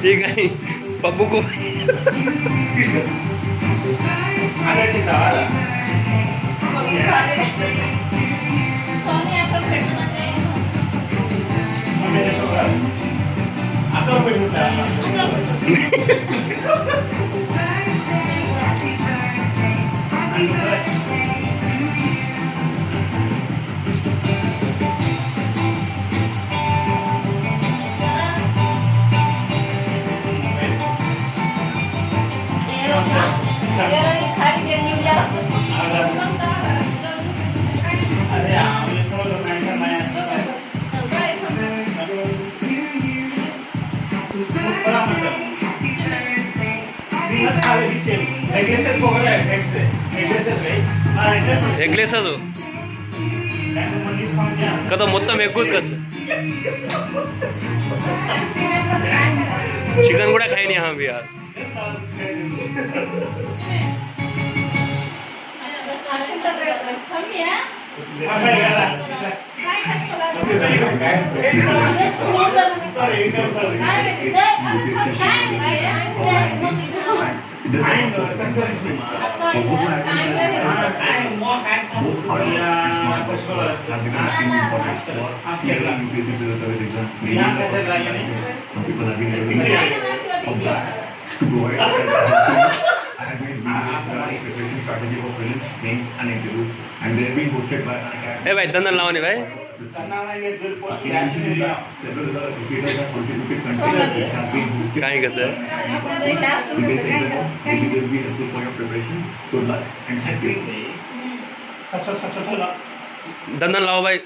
ठीक आहे पप्पू को ఎగ్లేస్ అది కదా మొత్తం ఎగ్గుస్ కదా चिकन కూడా खाई नहीं यहाँ भी यार I have made preparation strategy for prelims, mains, and interviews, and they have been hosted by an academy. ए भाई दंदन लावनी भाई Several other educators have contributed content which have been hosted. कहीं का sir It will be helpful for your preparation. Good luck and thank you. दंदन लाओ भाई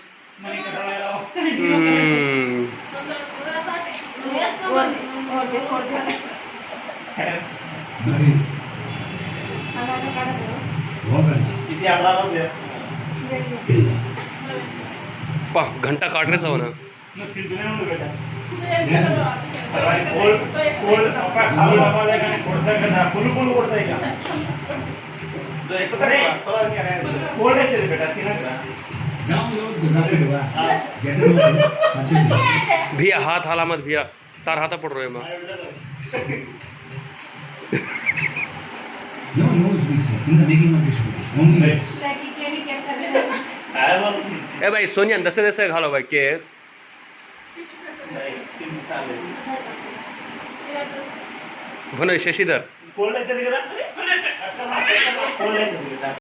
पा घंटा काटने सा होना भैया हाथ हाला मत भैया तार हाथा पड़ रहे माँ No, sir. In the beginning of this video, only yes. ए भाई सोनिया दसे दसे घालो भाई के भुनो शशिधर